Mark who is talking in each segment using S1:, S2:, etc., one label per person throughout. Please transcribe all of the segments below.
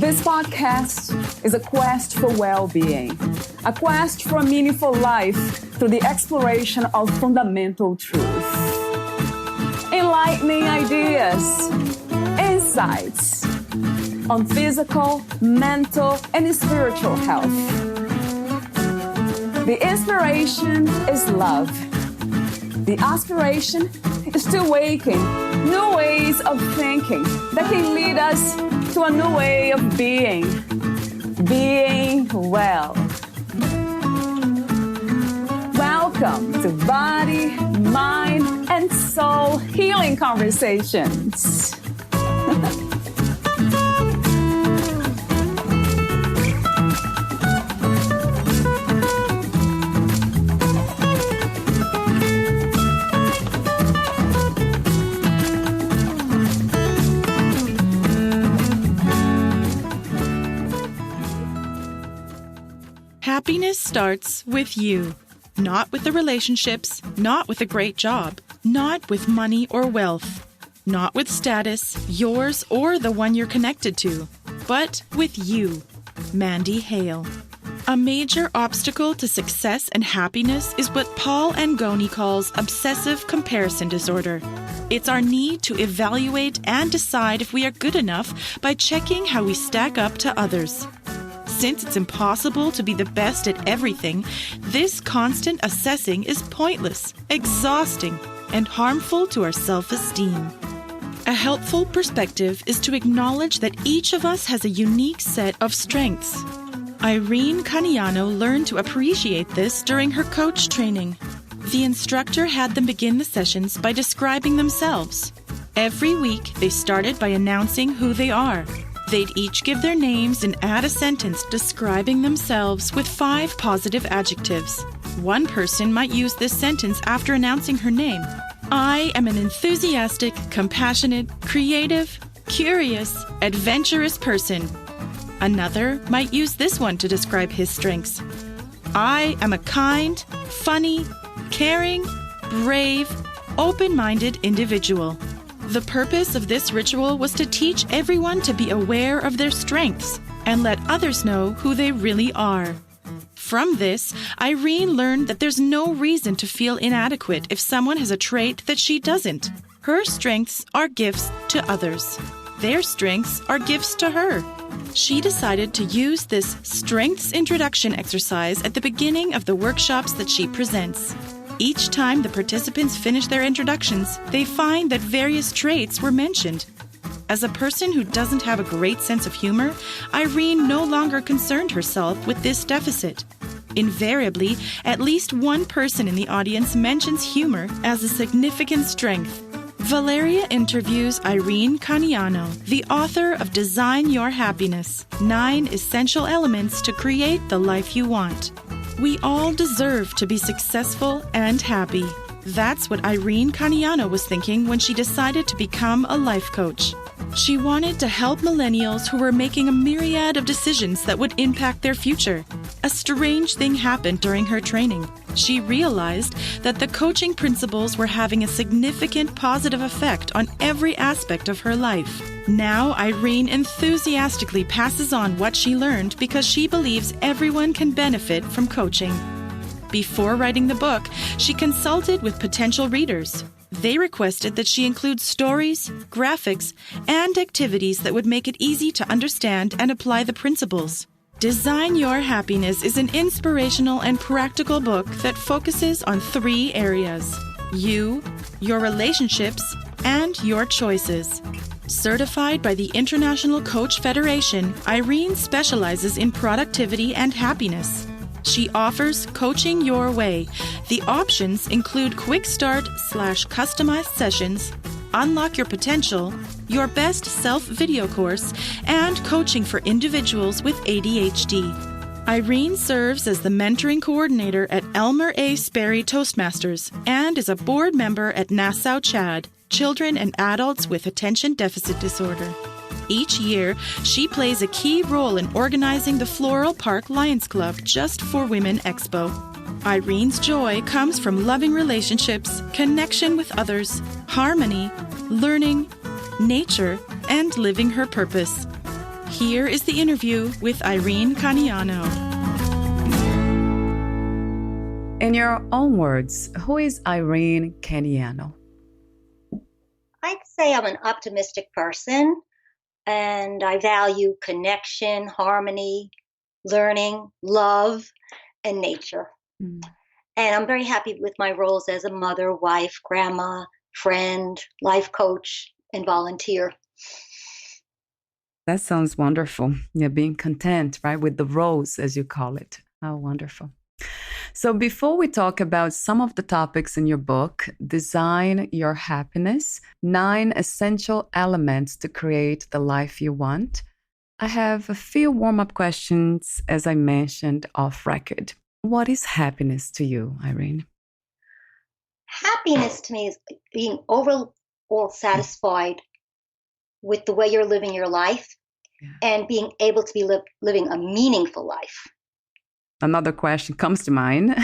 S1: This podcast is a quest for well-being, a quest for a meaningful life through the exploration of fundamental truth. Enlightening ideas, insights on physical, mental, and spiritual health. The inspiration is love. The aspiration is to awaken new ways of thinking that can lead us to a new way of being well. Welcome to Body, Mind, and Soul Healing Conversations.
S2: Happiness starts with you, not with the relationships, not with a great job, not with money or wealth, not with status, yours or the one you're connected to, but with you, Mandy Hale. A major obstacle to success and happiness is what Paul Angone calls Obsessive Comparison Disorder. It's our need to evaluate and decide if we are good enough by checking how we stack up to others. Since it's impossible to be the best at everything, this constant assessing is pointless, exhausting, and harmful to our self-esteem. A helpful perspective is to acknowledge that each of us has a unique set of strengths. Irene Caniano learned to appreciate this during her coach training. The instructor had them begin the sessions by describing themselves. Every week, they started by announcing who they are. They'd each give their names and add a sentence describing themselves with 5 positive adjectives. One person might use this sentence after announcing her name. I am an enthusiastic, compassionate, creative, curious, adventurous person. Another might use this one to describe his strengths. I am a kind, funny, caring, brave, open-minded individual. The purpose of this ritual was to teach everyone to be aware of their strengths and let others know who they really are. From this, Irene learned that there's no reason to feel inadequate if someone has a trait that she doesn't. Her strengths are gifts to others. Their strengths are gifts to her. She decided to use this strengths introduction exercise at the beginning of the workshops that she presents. Each time the participants finish their introductions, they find that various traits were mentioned. As a person who doesn't have a great sense of humor, Irene no longer concerned herself with this deficit. Invariably, at least one person in the audience mentions humor as a significant strength. Valeria interviews Irene Caniano, the author of Design Your Happiness: 9 Essential Elements to Create the Life You Want. We all deserve to be successful and happy. That's what Irene Caniano was thinking when she decided to become a life coach. She wanted to help millennials who were making a myriad of decisions that would impact their future. A strange thing happened during her training. She realized that the coaching principles were having a significant positive effect on every aspect of her life. Now, Irene enthusiastically passes on what she learned because she believes everyone can benefit from coaching. Before writing the book, she consulted with potential readers. They requested that she include stories, graphics, and activities that would make it easy to understand and apply the principles. Design Your Happiness is an inspirational and practical book that focuses on 3 areas: you, your relationships, and your choices. Certified by the International Coach Federation, Irene specializes in productivity and happiness. She offers Coaching Your Way. The options include quick start/customized sessions, Unlock Your Potential, Your Best Self video course, and coaching for individuals with ADHD. Irene serves as the mentoring coordinator at Elmer A. Sperry Toastmasters and is a board member at Nassau CHAD, Children and Adults with Attention Deficit Disorder. Each year, she plays a key role in organizing the Floral Park Lions Club Just for Women Expo. Irene's joy comes from loving relationships, connection with others, harmony, learning, nature, and living her purpose. Here is the interview with Irene Caniano.
S1: In your own words, who is Irene Caniano?
S3: I'd say I'm an optimistic person, and I value connection, harmony, learning, love, and nature.
S1: Mm.
S3: And I'm very happy with my roles as a mother, wife, grandma, friend, life coach, and volunteer.
S1: That sounds wonderful. Yeah, being content, right, with the roles, as you call it. How wonderful. So before we talk about some of the topics in your book, Design Your Happiness, 9 Essential Elements to Create the Life You Want, I have a few warm-up questions, as I mentioned off record. What is happiness to you, Irene?
S3: Happiness to me is being overall satisfied with the way you're living your life and being able to be living a meaningful life.
S1: Another question comes to mind.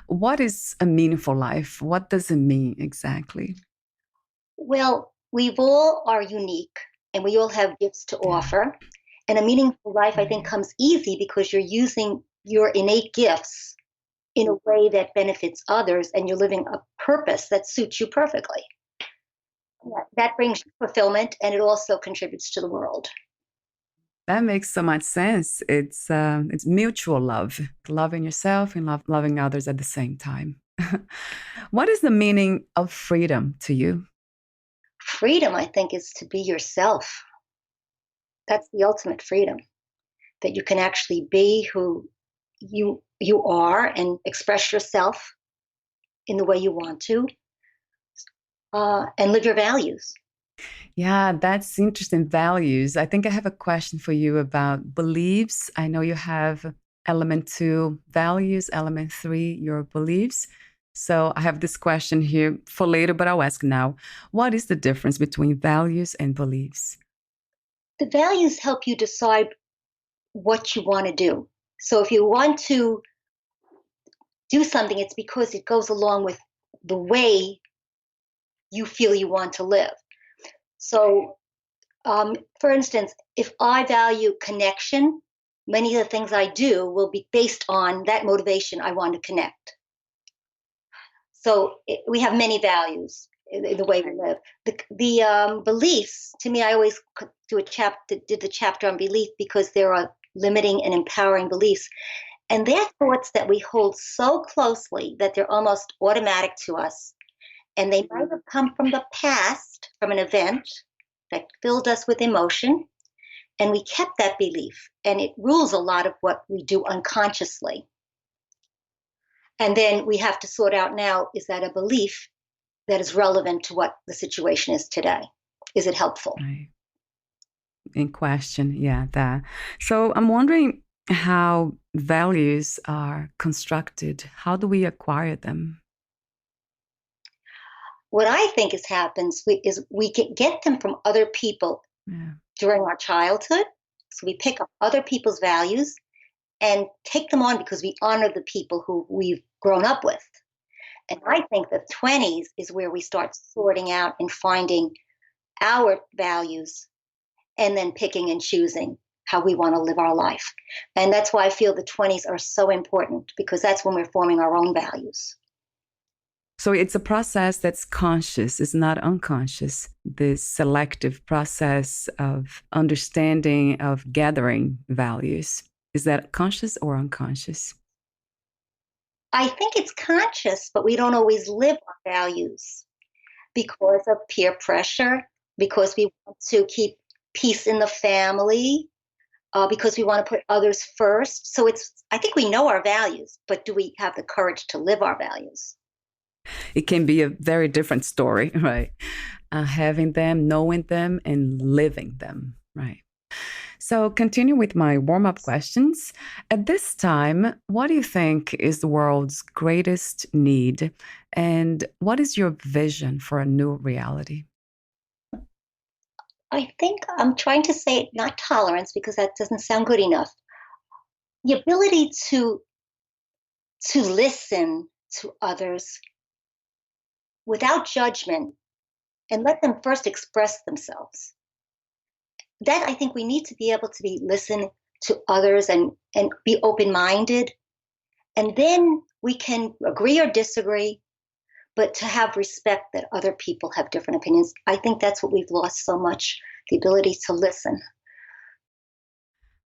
S1: What is a meaningful life? What does it mean exactly?
S3: Well, we all are unique and we all have gifts to offer. And a meaningful life, I think, comes easy because you're using your innate gifts in a way that benefits others and you're living a purpose that suits you perfectly. That brings fulfillment and it also contributes to the world.
S1: That makes so much sense. It's mutual love, loving yourself and loving others at the same time. What is the meaning of freedom to you?
S3: Freedom, I think, is to be yourself. That's the ultimate freedom, that you can actually be who you are and express yourself in the way you want to and live your values.
S1: Yeah, that's interesting. Values. I think I have a question for you about beliefs. I know you have element 2, values, element 3, your beliefs. So I have this question here for later, but I'll ask now. What is the difference between values and beliefs?
S3: The values help you decide what you want to do. So if you want to do something, it's because it goes along with the way you feel you want to live. So, for instance, if I value connection, many of the things I do will be based on that motivation. I want to connect. So we have many values in the way we live. The beliefs, to me, I always did the chapter on belief because there are limiting and empowering beliefs. And they're thoughts that we hold so closely that they're almost automatic to us. And they might have come from the past, from an event that filled us with emotion. And we kept that belief. And it rules a lot of what we do unconsciously. And then we have to sort out now, is that a belief that is relevant to what the situation is today? Is it helpful?
S1: Right. In question, yeah, that. So I'm wondering how values are constructed. How do we acquire them?
S3: What I think happens is we get them from other people during our childhood. So we pick up other people's values and take them on because we honor the people who we've grown up with. And I think the 20s is where we start sorting out and finding our values and then picking and choosing how we want to live our life. And that's why I feel the 20s are so important, because that's when we're forming our own values.
S1: So it's a process that's conscious, it's not unconscious. This selective process of understanding, of gathering values. Is that conscious or unconscious?
S3: I think it's conscious, but we don't always live our values because of peer pressure, because we want to keep peace in the family, because we want to put others first. So I think we know our values, but do we have the courage to live our values?
S1: It can be a very different story, right? Having them, knowing them, and living them, right? So continue with my warm-up questions. At this time, what do you think is the world's greatest need? And what is your vision for a new reality?
S3: I think I'm trying to say not tolerance, because that doesn't sound good enough. The ability to listen to others without judgment and let them first express themselves. that I think we need to be able to listen to others and be open-minded. And then we can agree or disagree, but to have respect that other people have different opinions. I think that's what we've lost so much, the ability to listen.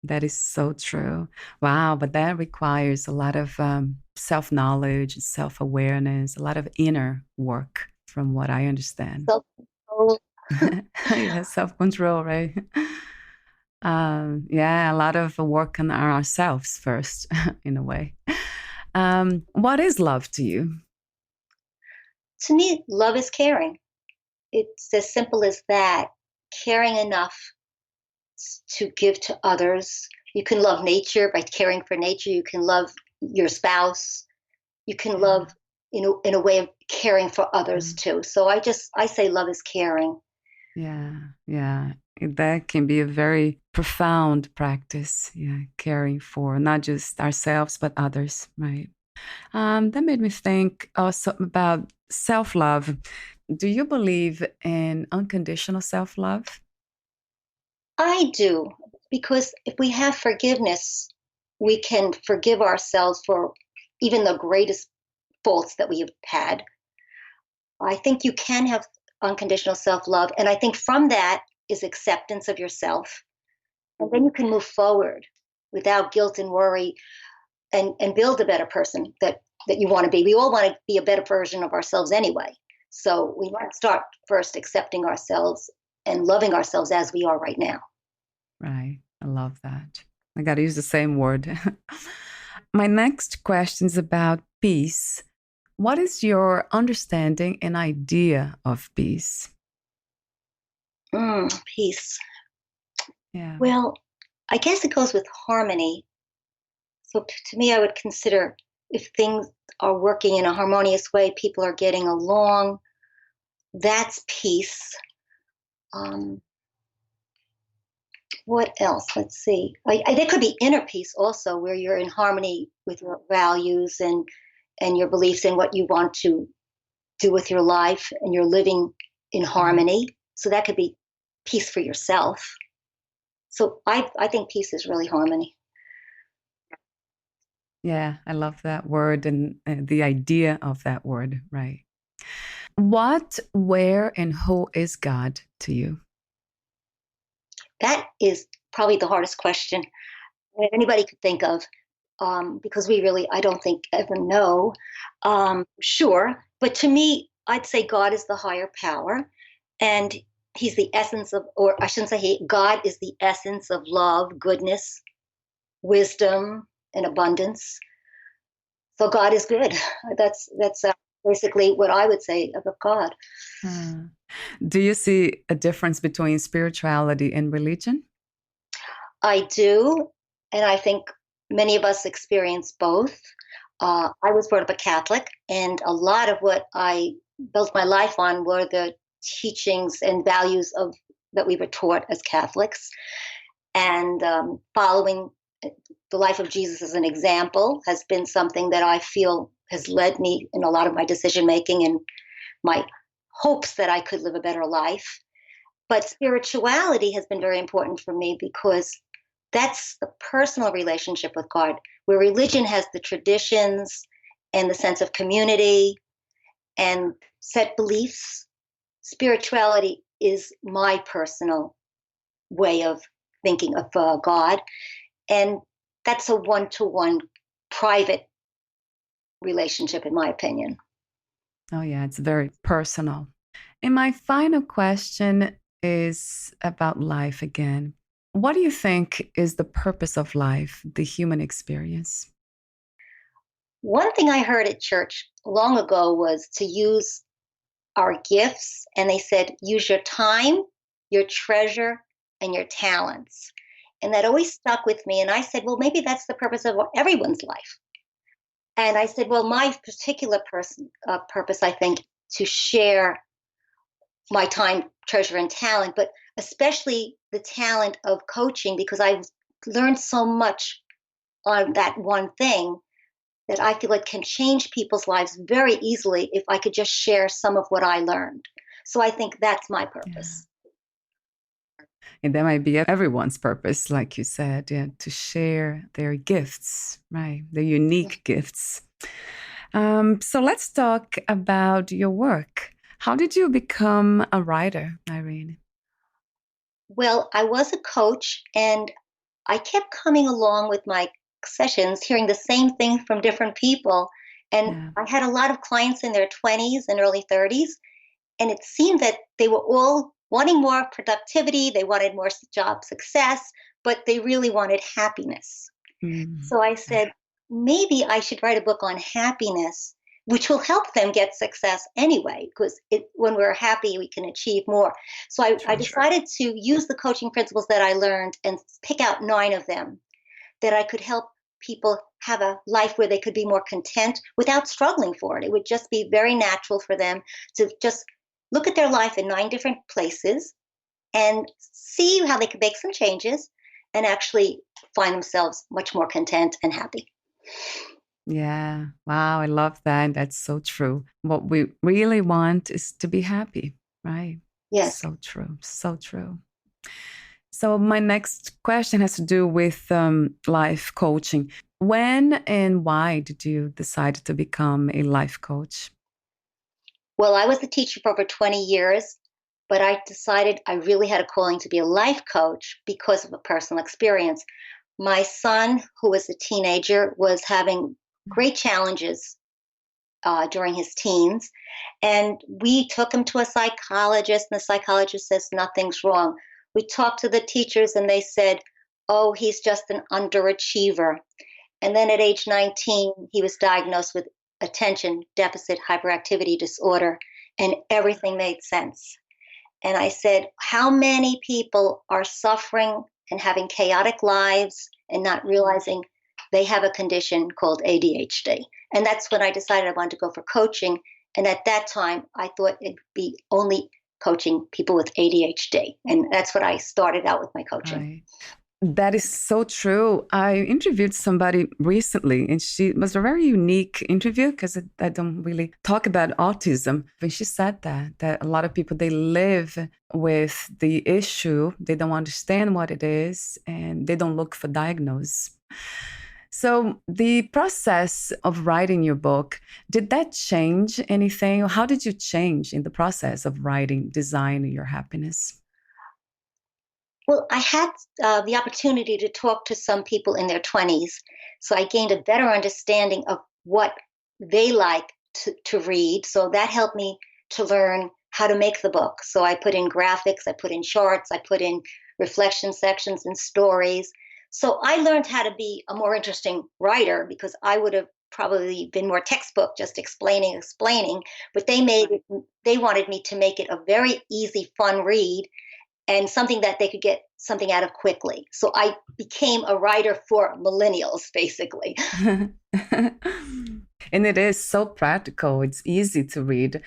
S1: That is so true. Wow, but that requires a lot of self-knowledge, self-awareness, a lot of inner work, from what I understand.
S3: Self-control.
S1: Yeah, self-control, right? Yeah, a lot of work on ourselves first, in a way. What is love to you?
S3: To me, love is caring. It's as simple as that. Caring enough to give to others. You can love nature by caring for nature. You can love your spouse. You can
S1: Yeah.
S3: love in a way of caring for others
S1: Mm.
S3: too. So I say love is caring.
S1: Yeah, yeah. That can be a very profound practice. Yeah, caring for not just ourselves but others, right? That made me think also about self-love. Do you believe in unconditional self-love?
S3: I do, because if we have forgiveness, we can forgive ourselves for even the greatest faults that we have had. I think you can have unconditional self love. And I think from that is acceptance of yourself. And then you can move forward without guilt and worry and build a better person that you want to be. We all want to be a better version of ourselves anyway. So we want to start first accepting ourselves and loving ourselves as we are right now.
S1: Right. I love that. I got to use the same word. My next question is about peace. What is your understanding and idea of peace?
S3: Peace.
S1: Yeah.
S3: Well, I guess it goes with harmony. So to me, I would consider if things are working in a harmonious way, people are getting along, that's peace. Um, what else? Let's see. There could be inner peace also, where you're in harmony with your values and your beliefs and what you want to do with your life, and you're living in
S1: Mm.
S3: harmony. So that could be peace for yourself. So I think peace is really harmony.
S1: Yeah, I love that word and the idea of that word, right? What, where, and who is God to you?
S3: That is probably the hardest question that anybody could think of, because I don't think, ever know. Sure. But to me, I'd say God is the higher power, and he's the essence of, or I shouldn't say God is the essence of love, goodness, wisdom, and abundance. So God is good. That's basically what I would say about God.
S1: Uh, do you see a difference between spirituality and religion?
S3: I do, and I think many of us experience both. I was brought up a Catholic, and a lot of what I built my life on were the teachings and values of that we were taught as Catholics. And following the life of Jesus as an example has been something that I feel has led me in a lot of my decision making and my hopes that I could live a better life. But spirituality has been very important for me because that's the personal relationship with God, where religion has the traditions and the sense of community and set beliefs. Spirituality is my personal way of thinking of God. And that's a one to one private relationship, in my opinion.
S1: Oh, yeah, it's very personal. And my final question is about life again. What do you think is the purpose of life, the human experience?
S3: One thing I heard at church long ago was to use our gifts, and they said, use your time, your treasure, and your talents. And that always stuck with me. And I said, well, maybe that's the purpose of everyone's life. And I said, well, my particular purpose, I think, to share my time, treasure, and talent, but especially the talent of coaching, because I've learned so much on that one thing that I feel it can change people's lives very easily if I could just share some of what I learned. So I think that's my
S1: Yeah.
S3: purpose.
S1: And that might be everyone's purpose, like you said, yeah, to share their gifts, right? Their unique gifts. So let's talk about your work. How did you become a writer, Irene?
S3: Well, I was a coach and I kept coming along with my sessions, hearing the same thing from different people. And
S1: Yeah.
S3: I had a lot of clients in their 20s and early 30s. And it seemed that they were all wanting more productivity, they wanted more job success, but they really wanted happiness.
S1: Mm.
S3: So I said, maybe I should write a book on happiness, which will help them get success anyway, because when we're happy, we can achieve more. So I
S1: True.
S3: decided to use the coaching principles that I learned and pick out 9 of them that I could help people have a life where they could be more content without struggling for it. It would just be very natural for them to just look at their life in 9 different places and see how they could make some changes and actually find themselves much more content and happy.
S1: Yeah. Wow. I love that. That's so true. What we really want is to be happy, right?
S3: Yes.
S1: So true. So true. So, my next question has to do with life coaching. When and why did you decide to become a life coach?
S3: Well, I was a teacher for over 20 years, but I decided I really had a calling to be a life coach because of a personal experience. My son, who was a teenager, was having great challenges during his teens. And we took him to a psychologist, and the psychologist says nothing's wrong. We talked to the teachers, and they said, oh, he's just an underachiever. And then at age 19, he was diagnosed with attention deficit hyperactivity disorder, and everything made sense. And I said, how many people are suffering and having chaotic lives and not realizing they have a condition called ADHD? And that's when I decided I wanted to go for coaching. And at that time, I thought it'd be only coaching people with ADHD. And that's what I started out with my coaching.
S1: Right. That is so true. I interviewed somebody recently, and she was a very unique interview because I don't really talk about autism. And she said that a lot of people, they live with the issue. They don't understand what it is, and they don't look for diagnose. So the process of writing your book, did that change anything? How did you change in the process of writing Design Your Happiness?
S3: Well, I had the opportunity to talk to some people in their 20s. So I gained a better understanding of what they like to read. So that helped me to learn how to make the book. So I put in graphics, I put in charts, I put in reflection sections and stories. So I learned how to be a more interesting writer because I would have probably been more textbook, just explaining. But they wanted me to make it a very easy, fun read and something that they could get something out of quickly. So I became a writer for millennials, basically.
S1: And it is so practical. It's easy to read.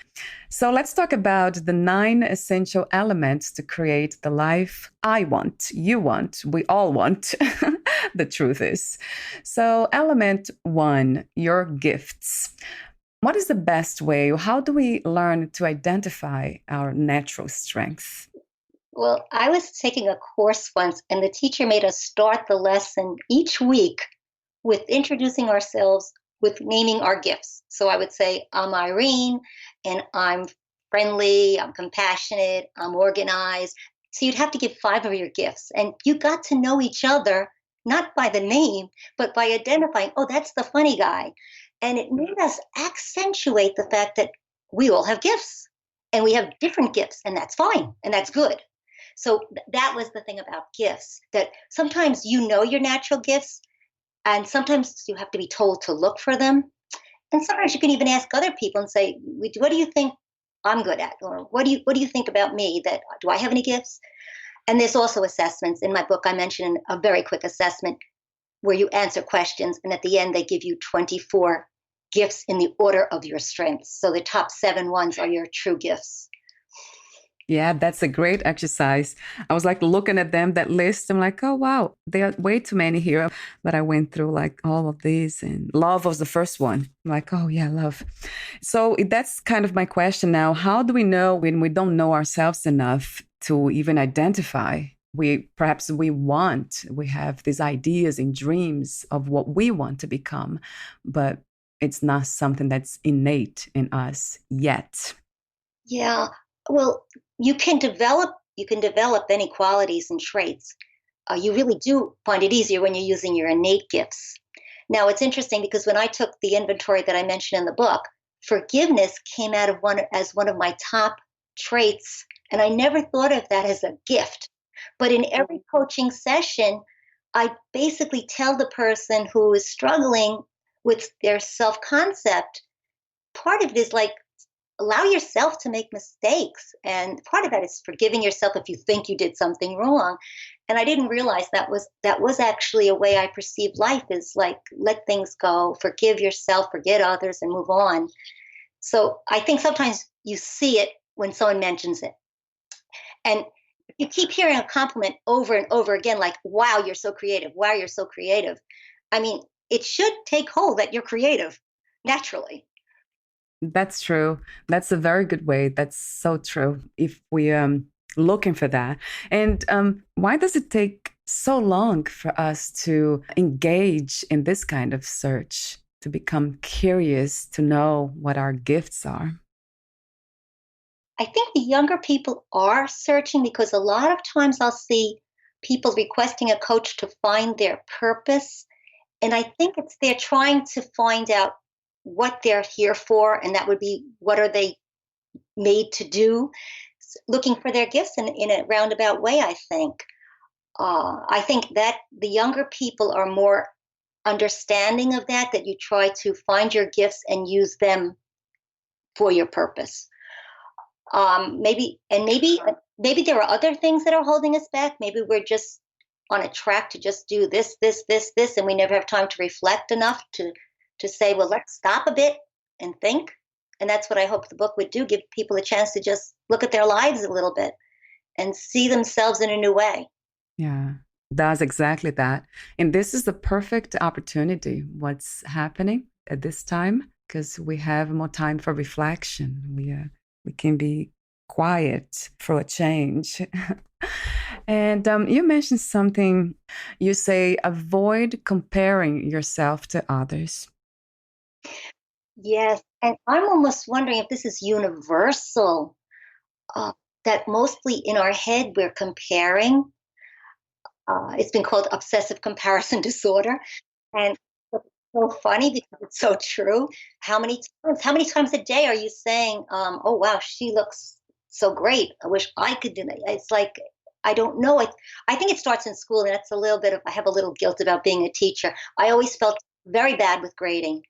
S1: So let's talk about the 9 essential elements to create the life I want, you want, we all want. The truth is. So, element 1, your gifts. What is the best way? How do we learn to identify our natural strengths?
S3: Well, I was taking a course once, and the teacher made us start the lesson each week with introducing ourselves, with naming our gifts. So I would say, I'm Irene, and I'm friendly, I'm compassionate, I'm organized. So you'd have to give 5 of your gifts, and you got to know each other, not by the name, but by identifying, oh, that's the funny guy. And it made us accentuate the fact that we all have gifts, and we have different gifts, and that's fine, and that's good. So that was the thing about gifts, that sometimes you know your natural gifts, and sometimes you have to be told to look for them. And sometimes you can even ask other people and say, what do you think I'm good at? Or what do you think about me? That do I have any gifts? And there's also assessments. In my book, I mention a very quick assessment where you answer questions, and at the end they give you 24 gifts in the order of your strengths. So the top 7 ones are your true gifts.
S1: Yeah, that's a great exercise. I was like looking at them, that list. I'm like, oh, wow, there are way too many here. But I went through like all of these, and love was the first one. I'm like, oh, yeah, love. So that's kind of my question now. How do we know when we don't know ourselves enough to even identify we have these ideas and dreams of what we want to become, but it's not something that's innate in us yet.
S3: Yeah. Well, you can develop any qualities and traits. You really do find it easier when you're using your innate gifts. Now, it's interesting because when I took the inventory that I mentioned in the book, forgiveness came out of one as one of my top traits, and I never thought of that as a gift. But in every coaching session, I basically tell the person who is struggling with their self-concept, part of it is like allow yourself to make mistakes. And part of that is forgiving yourself if you think you did something wrong. And I didn't realize that was actually a way I perceive life, is like let things go, forgive yourself, forget others, and move on. So I think sometimes you see it when someone mentions it. And you keep hearing a compliment over and over again, like, wow, you're so creative. Wow, you're so creative. I mean, it should take hold that you're creative naturally.
S1: That's true. That's a very good way. That's so true. If we looking for that. And why does it take so long for us to engage in this kind of search, to become curious, to know what our gifts are?
S3: I think the younger people are searching because a lot of times I'll see people requesting a coach to find their purpose. And I think it's they're trying to find out what they're here for, and that would be what are they made to do, looking for their gifts in a roundabout way, I think. I think that the younger people are more understanding of that you try to find your gifts and use them for your purpose. Maybe there are other things that are holding us back. Maybe we're just on a track to just do this, and we never have time to reflect enough to say, well, let's stop a bit and think. And that's what I hope the book would do, give people a chance to just look at their lives a little bit and see themselves in a new way.
S1: Yeah, does exactly that. And this is the perfect opportunity, what's happening at this time, because we have more time for reflection. We can be quiet for a change. And you mentioned something, you say, avoid comparing yourself to others.
S3: Yes, and I'm almost wondering if this is universal, uh, that mostly in our head we're comparing. It's been called obsessive comparison disorder, and it's so funny because it's so true. How many times a day are you saying, "Oh wow, she looks so great. I wish I could do that." It's like I don't know. I think it starts in school, and that's a little bit of. I have a little guilt about being a teacher. I always felt very bad with grading,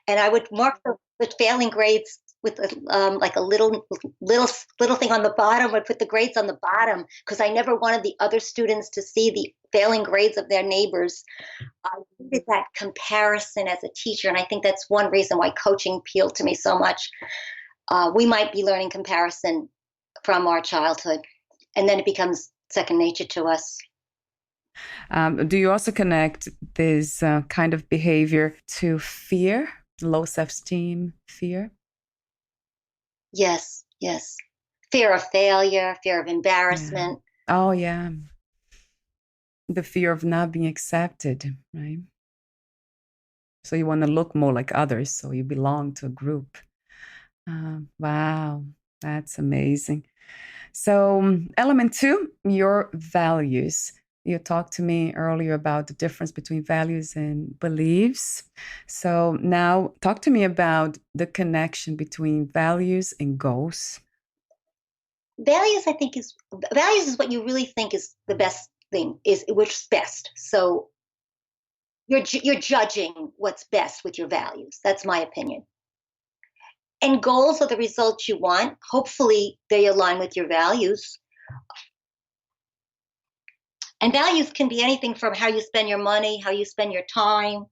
S3: and I would mark the failing grades with like a little thing on the bottom. Would put the grades on the bottom because I never wanted the other students to see the failing grades of their neighbors. I needed that comparison as a teacher, and I think that's one reason why coaching appealed to me so much. We might be learning comparison from our childhood, and then it becomes second nature to us.
S1: Do you also connect this kind of behavior to fear, low self-esteem, fear?
S3: Yes, yes. Fear of failure, fear of
S1: Yeah.
S3: embarrassment.
S1: Oh, yeah. The fear of not being accepted, right? So you want to look more like others, so you belong to a group. Wow, that's amazing. So, element two, your values. You talked to me earlier about the difference between values and beliefs. So, now talk to me about the connection between values and goals.
S3: Values, I think, is values is what you really think is the best thing, is which is best. So you're judging what's best with your values. That's my opinion. And goals are the results you want. Hopefully, they align with your values. And values can be anything from how you spend your money, how you spend your time,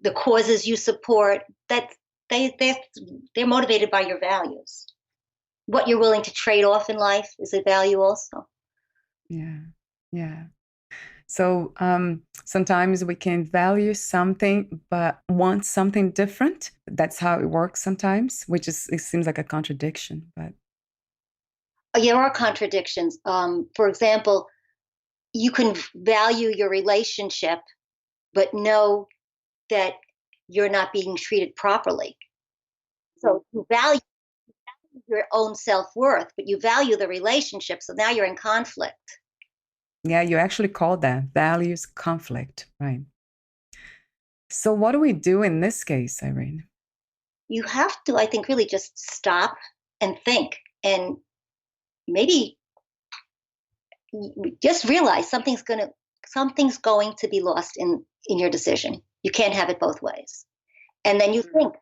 S3: the causes you support. That they're motivated by your values. What you're willing to trade off in life is a value also.
S1: Yeah, yeah. So sometimes we can value something but want something different. That's how it works sometimes, which is it seems like a contradiction, but
S3: there are contradictions. For example, you can value your relationship, but know that you're not being treated properly. So you value your own self-worth, but you value the relationship. So now you're in conflict.
S1: Yeah, you actually call that values conflict, right? So what do we do in this case, Irene?
S3: You have to, I think, really just stop and think, and maybe just realize something's going to be lost in your decision. You can't have it both ways. And then you think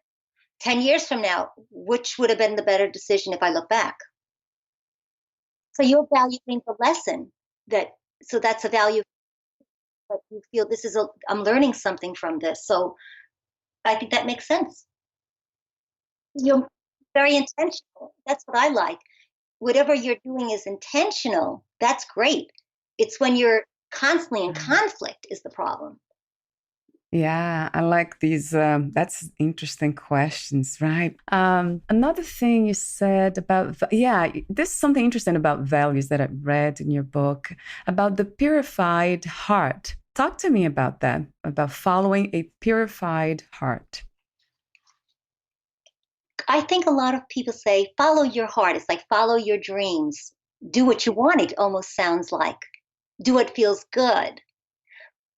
S3: 10 years from now, which would have been the better decision if I look back? So you're valuing the lesson so that's a value that you feel I'm learning something from this. So I think that makes sense. You're very intentional. That's what I like. Whatever you're doing is intentional. That's great. It's when you're constantly in conflict is the problem.
S1: Yeah, I like these. That's interesting questions, right? Another thing you said about, this is something interesting about values that I read in your book about the purified heart. Talk to me about that, about following a purified heart.
S3: I think a lot of people say, follow your heart. It's like follow your dreams. Do what you want, it almost sounds like. Do what feels good.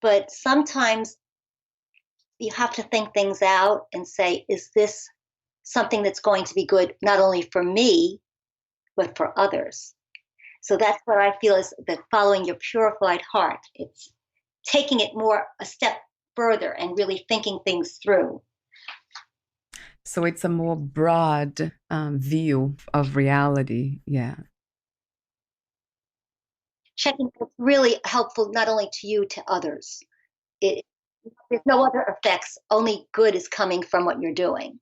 S3: But sometimes you have to think things out and say, is this something that's going to be good not only for me, but for others? So that's what I feel is that following your purified heart. It's taking it a step further and really thinking things through.
S1: So it's a more broad view of reality. Yeah.
S3: Checking what's really helpful, not only to you, to others. There's no other effects. Only good is coming from what you're doing.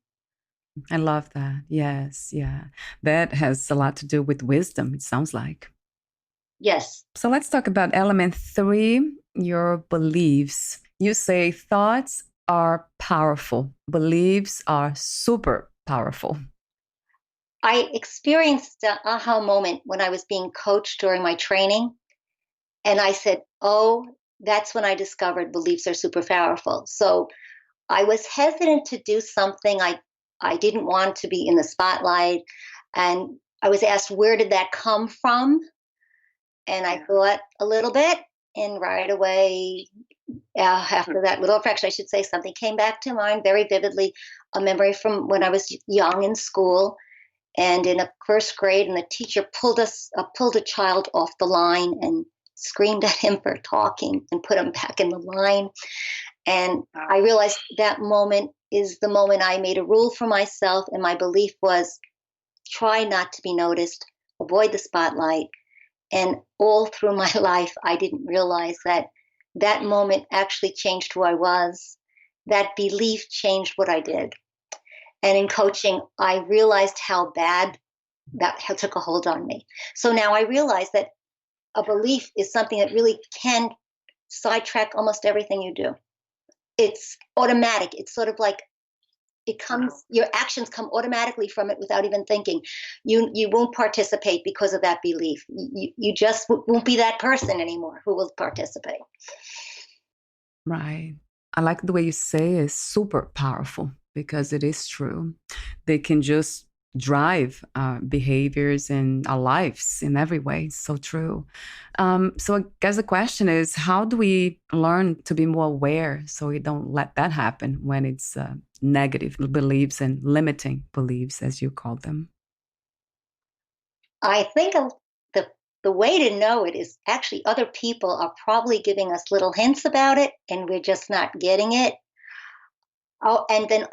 S1: I love that. Yes. Yeah. That has a lot to do with wisdom, it sounds like.
S3: Yes.
S1: So let's talk about element 3, your beliefs. You say thoughts are powerful. Beliefs are super powerful.
S3: I experienced an aha moment when I was being coached during my training. And I said, oh, that's when I discovered beliefs are super powerful. So I was hesitant to do something. I didn't want to be in the spotlight. And I was asked, where did that come from? And I thought a little bit, and right away, after that little fraction, I should say, something came back to mind very vividly, a memory from when I was young in school and in a first grade, and the teacher pulled a child off the line and screamed at him for talking and put him back in the line. And I realized that moment is the moment I made a rule for myself, and my belief was try not to be noticed, avoid the spotlight. And all through my life, I didn't realize that moment actually changed who I was. That belief changed what I did. And in coaching, I realized how bad that took a hold on me. So now I realize that a belief is something that really can sidetrack almost everything you do. It's automatic. It's sort of like it comes, your actions come automatically from it without even thinking. You won't participate because of that belief. You just won't be that person anymore who will participate.
S1: Right. I like the way you say it's super powerful because it is true. They can just drive our behaviors and our lives in every way. It's so true. So I guess the question is, how do we learn to be more aware so we don't let that happen when it's negative beliefs and limiting beliefs, as you call them?
S3: I think the way to know it is actually other people are probably giving us little hints about it, and we're just not getting it. Oh, and then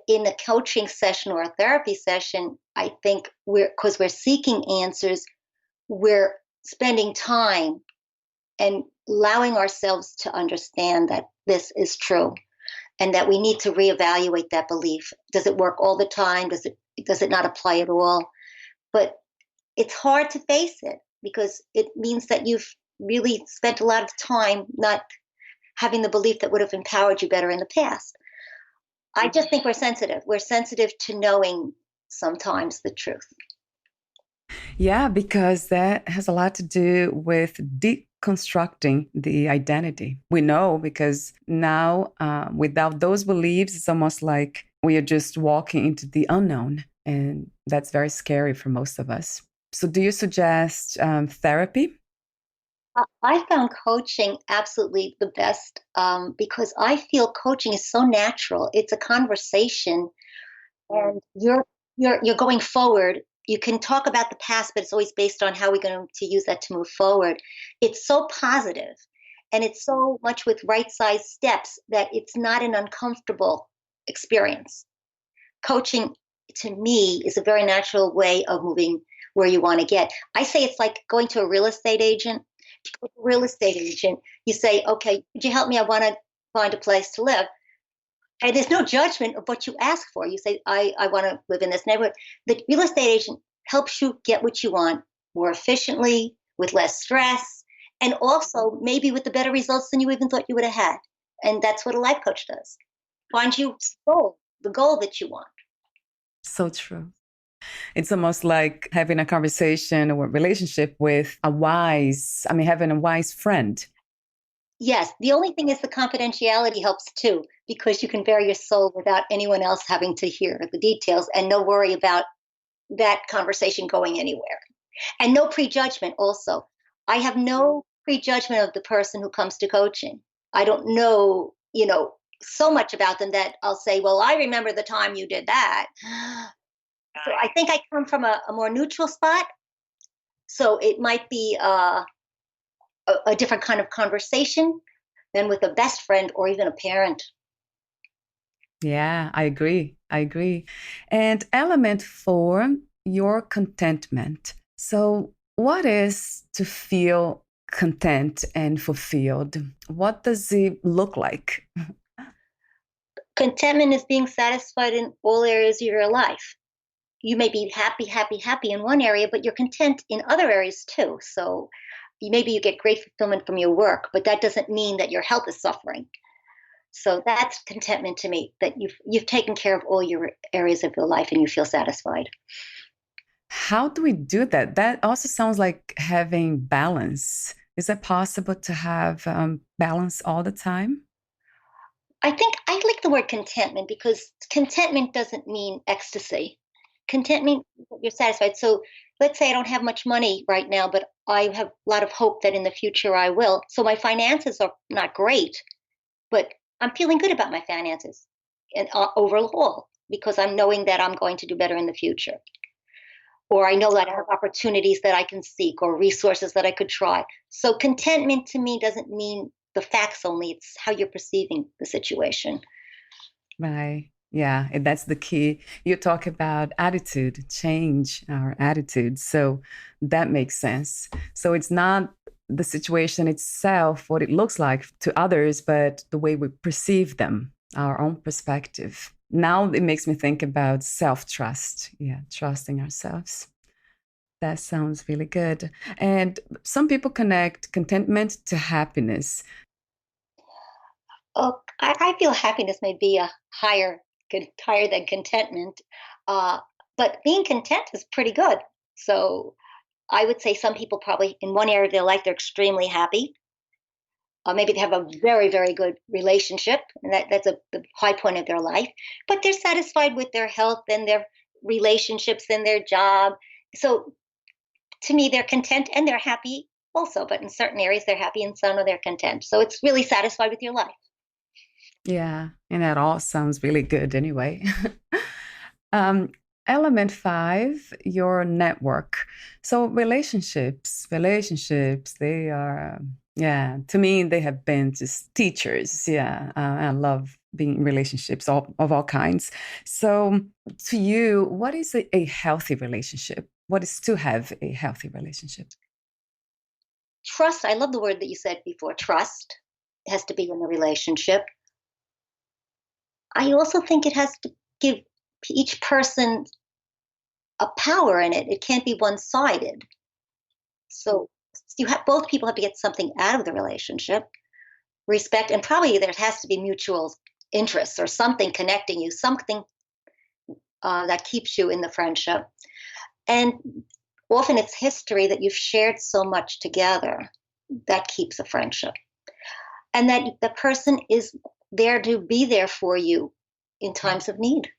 S3: in a coaching session or a therapy session, I think because we're seeking answers, we're spending time and allowing ourselves to understand that this is true and that we need to reevaluate that belief. Does it work all the time? Does it not apply at all? But it's hard to face it because it means that you've really spent a lot of time not having the belief that would have empowered you better in the past. I just think we're sensitive. We're sensitive to knowing sometimes the truth.
S1: Yeah, because that has a lot to do with deconstructing the identity. We know because now, without those beliefs, it's almost like we are just walking into the unknown. And that's very scary for most of us. So, do you suggest therapy?
S3: I found coaching absolutely the best because I feel coaching is so natural. It's a conversation, and you're going forward. You can talk about the past, but it's always based on how we're going to use that to move forward. It's so positive, and it's so much with right-sized steps that it's not an uncomfortable experience. Coaching to me is a very natural way of moving where you want to get. I say it's like going to a real estate agent. If you go to a real estate agent, you say, okay, could you help me? I want to find a place to live. And there's no judgment of what you ask for. You say, I want to live in this neighborhood. The real estate agent helps you get what you want more efficiently, with less stress, and also maybe with the better results than you even thought you would have had. And that's what a life coach does. Find you the goal that you want.
S1: So true. It's almost like having a conversation or a relationship with having a wise friend.
S3: Yes, the only thing is the confidentiality helps too, because you can bare your soul without anyone else having to hear the details and no worry about that conversation going anywhere. And no prejudgment also. I have no prejudgment of the person who comes to coaching. I don't know, so much about them that I'll say, well, I remember the time you did that. So I think I come from a more neutral spot. So it might be a different kind of conversation than with a best friend or even a parent.
S1: Yeah, I agree. I agree. And element four, your contentment. So, what is to feel content and fulfilled? What does it look like?
S3: Contentment is being satisfied in all areas of your life. You may be happy, happy, happy in one area, but you're content in other areas too. So maybe you get great fulfillment from your work, but that doesn't mean that your health is suffering. So that's contentment to me, that you've taken care of all your areas of your life and you feel satisfied.
S1: How do we do that? That also sounds like having balance. Is it possible to have balance all the time?
S3: I think I like the word contentment because contentment doesn't mean ecstasy. Contentment, you're satisfied. So let's say I don't have much money right now, but I have a lot of hope that in the future I will. So my finances are not great, but I'm feeling good about my finances and overall because I'm knowing that I'm going to do better in the future. Or I know that I have opportunities that I can seek or resources that I could try. So contentment to me doesn't mean the facts only, it's how you're perceiving the situation.
S1: Right. Yeah, and that's the key. You talk about attitude, change our attitude. So that makes sense. So it's not the situation itself, what it looks like to others, but the way we perceive them, our own perspective. Now it makes me think about self trust. Yeah, trusting ourselves. That sounds really good. And some people connect contentment to happiness.
S3: Oh, I feel happiness may be a higher than contentment, uh, but being content is pretty good. So I would say some people probably in one area of their life they're extremely happy. Maybe they have a very very good relationship, and that's the high point of their life. But they're satisfied with their health and their relationships and their job. So to me, they're content and they're happy also. But in certain areas, they're happy and some of they're content. So it's really satisfied with your life.
S1: Yeah, and that all sounds really good anyway. um, element five, your network. So relationships, they are, yeah, to me, they have been just teachers. Yeah, I love being in relationships of all kinds. So to you, what is a healthy relationship? What is to have a healthy relationship?
S3: Trust, I love the word that you said before. Trust has to be in the relationship. I also think it has to give each person a power in it. It can't be one sided. So you have both people have to get something out of the relationship, respect, and probably there has to be mutual interests or something connecting you, something that keeps you in the friendship. And often it's history that you've shared so much together that keeps a friendship. And that the person is there to be there for you in times of need.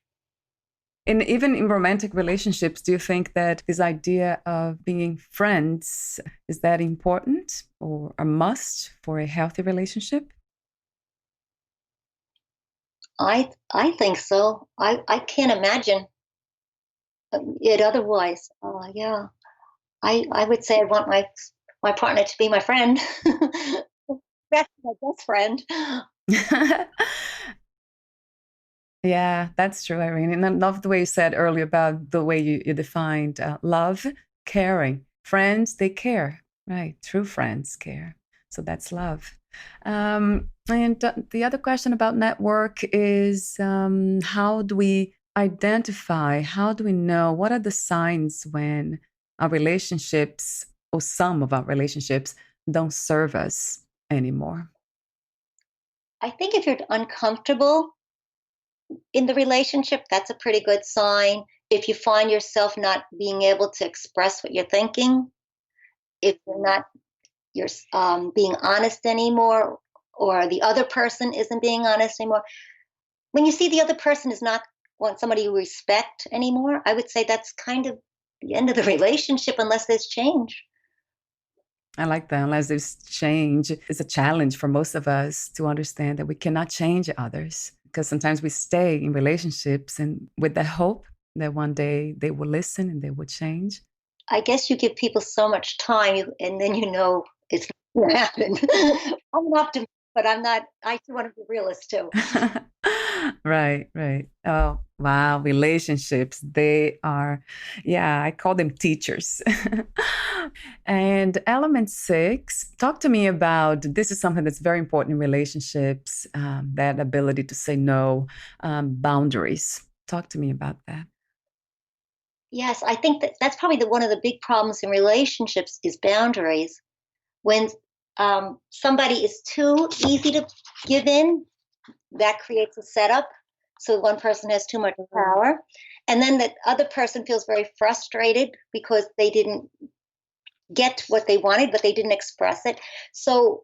S1: And even in romantic relationships, do you think that this idea of being friends, is that important or a must for a healthy relationship?
S3: I think so. I can't imagine it otherwise. Yeah, I would say I want my partner to be my friend. That's my best friend.
S1: Yeah, that's true, Irene. And I love the way you said earlier about the way you defined love, caring. Friends, they care, right? True friends care. So that's love. And the other question about network is how do we identify, how do we know, what are the signs when our relationships or some of our relationships don't serve us anymore?
S3: I think if you're uncomfortable in the relationship, that's a pretty good sign. If you find yourself not being able to express what you're thinking, if you're being honest anymore, or the other person isn't being honest anymore. When you see the other person is not want somebody you respect anymore, I would say that's kind of the end of the relationship unless there's change.
S1: I like that. Unless there's change, it's a challenge for most of us to understand that we cannot change others because sometimes we stay in relationships and with the hope that one day they will listen and they will change.
S3: I guess you give people so much time, and then you know it's not going to happen. I'm an optimist, but I'm not. I want to be realist too.
S1: Right, right. Oh, wow. Relationships, they are, yeah, I call them teachers. And element 6, talk to me about this is something that's very important in relationships, that ability to say no, boundaries. Talk to me about that.
S3: Yes, I think that's probably one of the big problems in relationships is boundaries. When somebody is too easy to give in, that creates a setup. So one person has too much power. And then the other person feels very frustrated because they didn't get what they wanted, but they didn't express it. So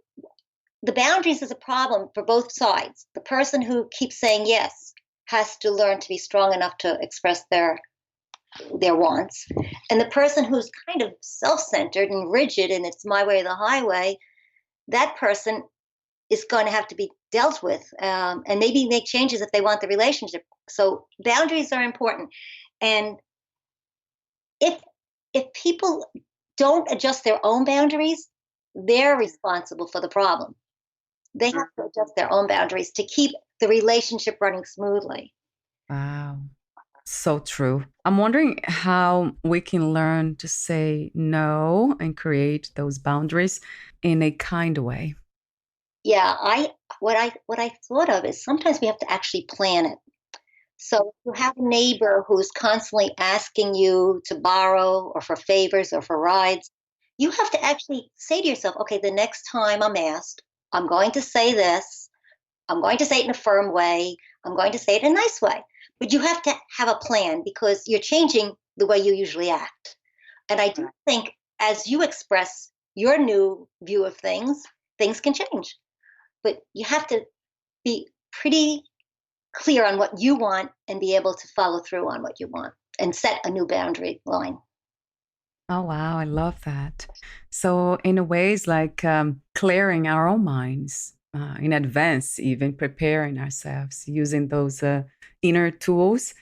S3: the boundaries is a problem for both sides. The person who keeps saying yes has to learn to be strong enough to express their wants. And the person who's kind of self-centered and rigid and it's my way or the highway, that person is going to have to be dealt with, and maybe make changes if they want the relationship. So boundaries are important. And if people don't adjust their own boundaries, they're responsible for the problem. They have to adjust their own boundaries to keep the relationship running smoothly.
S1: Wow. So true. I'm wondering how we can learn to say no and create those boundaries in a kind way.
S3: Yeah, what I thought of is sometimes we have to actually plan it. So if you have a neighbor who's constantly asking you to borrow or for favors or for rides, you have to actually say to yourself, okay, the next time I'm asked, I'm going to say this. I'm going to say it in a firm way. I'm going to say it in a nice way. But you have to have a plan because you're changing the way you usually act. And I do think as you express your new view of things, things can change. But you have to be pretty clear on what you want and be able to follow through on what you want and set a new boundary line.
S1: Oh, wow. I love that. So, in a way, it's like clearing our own minds in advance, even preparing ourselves using those inner tools.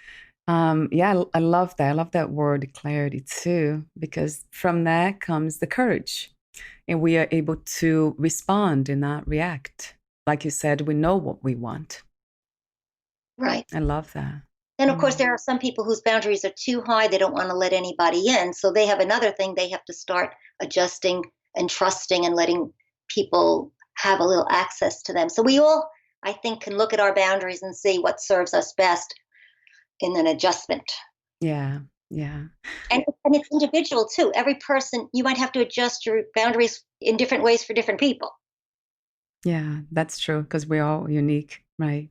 S1: Yeah, I love that. I love that word clarity too, because from that comes the courage. And we are able to respond and not react. Like you said, we know what we want.
S3: Right.
S1: I love that.
S3: And of course, there are some people whose boundaries are too high. They don't want to let anybody in. So they have another thing they have to start adjusting and trusting and letting people have a little access to them. So we all, I think, can look at our boundaries and see what serves us best in an adjustment.
S1: Yeah, yeah.
S3: And it's individual too. Every person, you might have to adjust your boundaries in different ways for different people.
S1: Yeah, that's true because we're all unique, right?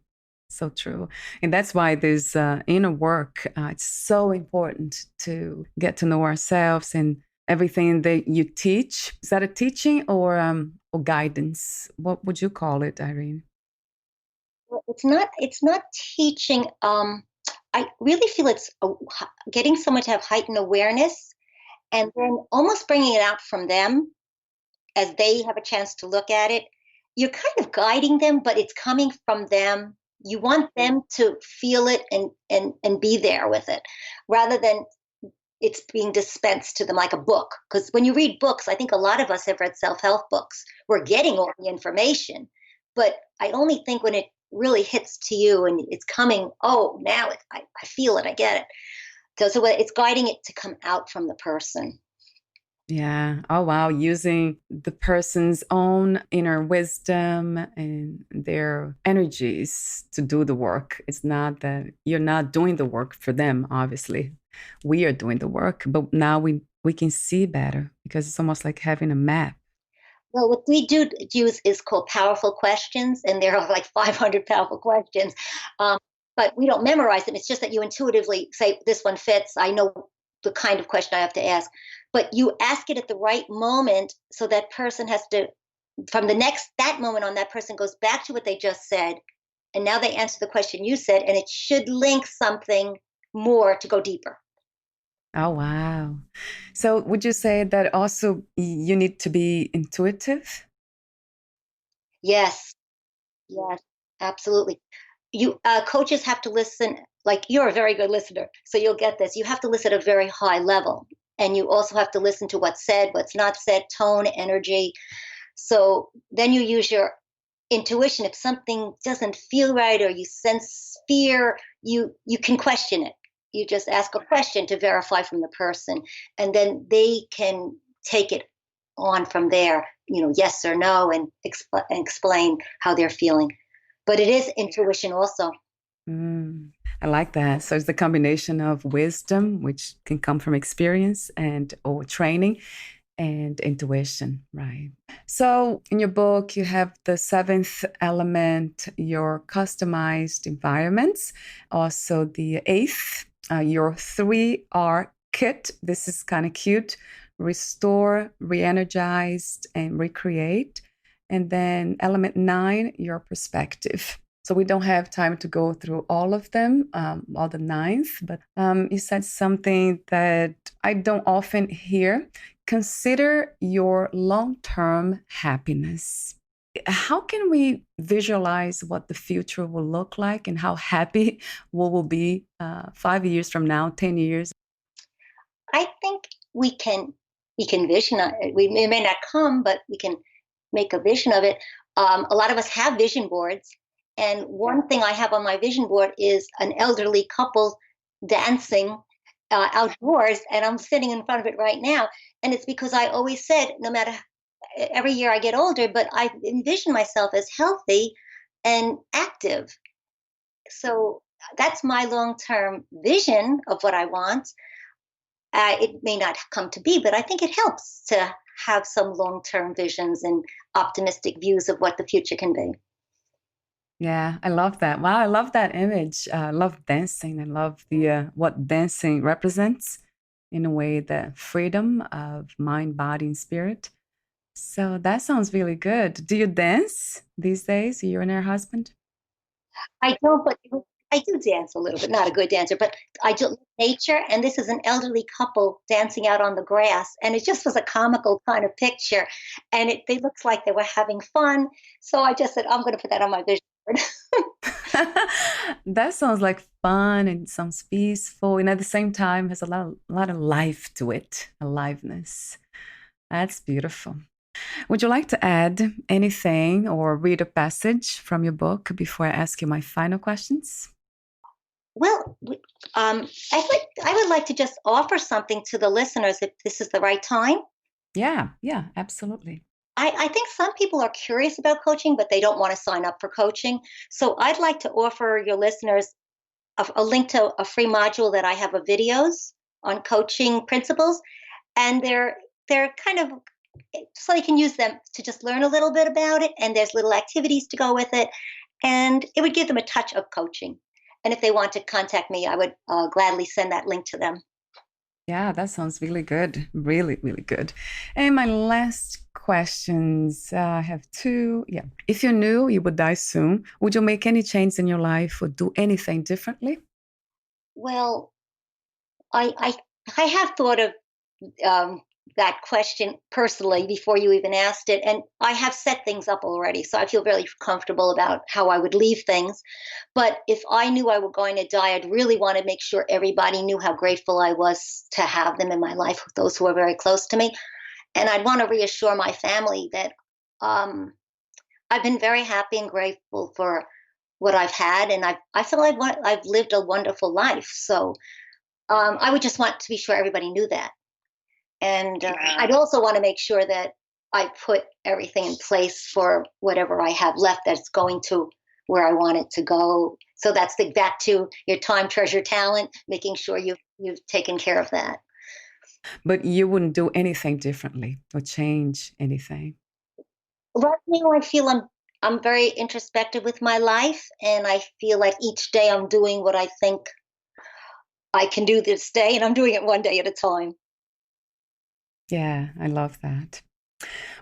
S1: So true. And that's why this inner work, it's so important to get to know ourselves and everything that you teach. Is that a teaching or guidance? What would you call it, Irene?
S3: Well, it's not teaching. I really feel it's getting someone to have heightened awareness and then almost bringing it out from them as they have a chance to look at it. You're kind of guiding them, but it's coming from them. You want them to feel it and be there with it rather than it's being dispensed to them like a book. Because when you read books, I think a lot of us have read self-help books. We're getting all the information, but I only think when it really hits to you and it's coming, oh, now I feel it, I get it. So it's guiding it to come out from the person.
S1: Yeah. Oh, wow. Using the person's own inner wisdom and their energies to do the work. It's not that you're not doing the work for them, obviously. We are doing the work, but now we can see better because it's almost like having a map.
S3: Well, what we do use is called powerful questions, and there are like 500 powerful questions. Um, but we don't memorize them. It's just that you intuitively say, this one fits. I know the kind of question I have to ask. But you ask it at the right moment so that person has to, from that moment on, that person goes back to what they just said. And now they answer the question you said, and it should link something more to go deeper.
S1: Oh, wow. So would you say that also you need to be intuitive?
S3: Yes, yes, absolutely. You coaches have to listen. Like you're a very good listener, so you'll get this. You have to listen at a very high level, and you also have to listen to what's said, what's not said, tone, energy. So then you use your intuition. If something doesn't feel right or you sense fear, you can question it. You just ask a question to verify from the person, and then they can take it on from there. Yes or no, and explain how they're feeling. But it is intuition also.
S1: Mm, I like that. So it's the combination of wisdom, which can come from experience and or training, and intuition, right? So in your book, you have the seventh element, your customized environments. Also the eighth, your 3R kit. This is kind of cute. Restore, re-energize, and recreate. And then element 9, your perspective. So we don't have time to go through all of them, all the ninth, but you said something that I don't often hear. Consider your long-term happiness. How can we visualize what the future will look like and how happy we will be 5 years from now, 10 years?
S3: I think we can vision it. It may not come, but we can make a vision of it. A lot of us have vision boards, and one thing I have on my vision board is an elderly couple dancing outdoors, and I'm sitting in front of it right now. And it's because I always said, no matter every year I get older, but I envision myself as healthy and active. So that's my long term vision of what I want. It may not come to be, but I think it helps to have some long term visions and optimistic views of what the future can be.
S1: Yeah, I love that. Wow, I love that image. I love dancing. I love the what dancing represents in a way, the freedom of mind, body, and spirit. So that sounds really good. Do you dance these days, you and your husband?
S3: I don't, but I do dance a little bit, not a good dancer, but I do love nature. And this is an elderly couple dancing out on the grass. And it just was a comical kind of picture. And they looked like they were having fun. So I just said, I'm going to put that on my vision board.
S1: That sounds like fun and sounds peaceful, and at the same time has a lot of life to it, aliveness. That's beautiful. Would you like to add anything or read a passage from your book before I ask you my final questions?
S3: Well, I would like to just offer something to the listeners if this is the right time.
S1: Yeah, yeah, absolutely.
S3: I think some people are curious about coaching, but they don't want to sign up for coaching. So I'd like to offer your listeners a link to a free module that I have of videos on coaching principles, and they're kind of so they can use them to just learn a little bit about it. And there's little activities to go with it, and it would give them a touch of coaching. And if they want to contact me, I would gladly send that link to them.
S1: Yeah, that sounds really good. Really, really good. And my last questions, I have two. Yeah. If you knew you would die soon, would you make any change in your life or do anything differently?
S3: Well, I I have thought of um, that question personally before you even asked it, and I have set things up already, so I feel very comfortable about how I would leave things. But if I knew I were going to die, I'd really want to make sure everybody knew how grateful I was to have them in my life, those who are very close to me, and I'd want to reassure my family that um, I've been very happy and grateful for what I've had, and I feel I've lived a wonderful life. So I would just want to be sure everybody knew that. And I'd also want to make sure that I put everything in place for whatever I have left that's going to where I want it to go. So that's back to your time, treasure, talent, making sure you've taken care of that.
S1: But you wouldn't do anything differently or change anything.
S3: Right now, I feel I'm very introspective with my life, and I feel like each day I'm doing what I think I can do this day, and I'm doing it one day at a time.
S1: Yeah, I love that.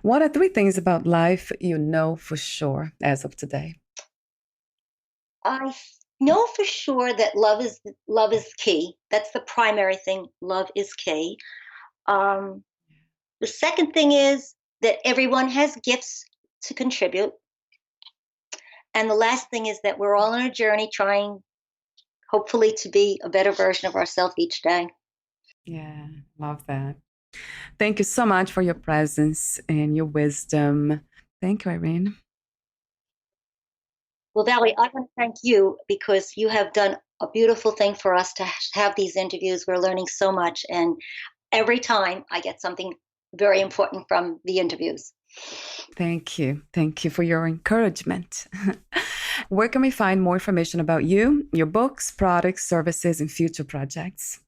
S1: What are three things about life you know for sure as of today?
S3: I know for sure that love is key. That's the primary thing. Love is key. Um, the second thing is that everyone has gifts to contribute, and the last thing is that we're all on a journey trying, hopefully, to be a better version of ourselves each day.
S1: Yeah, love that. Thank you so much for your presence and your wisdom. Thank you, Irene.
S3: Well, Valerie, I want to thank you because you have done a beautiful thing for us to have these interviews. We're learning so much, and every time I get something very important from the interviews.
S1: Thank you. Thank you for your encouragement. Where can we find more information about you, your books, products, services, and future projects?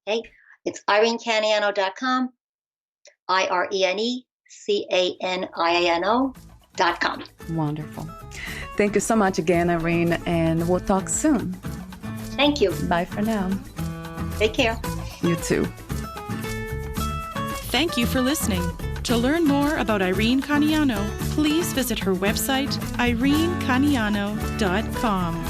S3: Okay, it's irenecaniano.com, IreneCaniano.com.
S1: Wonderful. Thank you so much again, Irene, and we'll talk soon.
S3: Thank you.
S1: Bye for now.
S3: Take care.
S1: You too.
S2: Thank you for listening. To learn more about Irene Caniano, please visit her website, irenecaniano.com.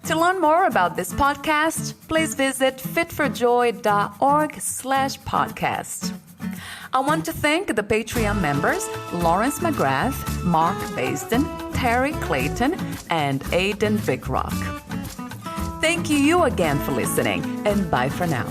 S1: To learn more about this podcast, please visit fitforjoy.org/podcast. I want to thank the Patreon members, Lawrence McGrath, Mark Basden, Terry Clayton, and Aidan Vickrock. Thank you again for listening, and bye for now.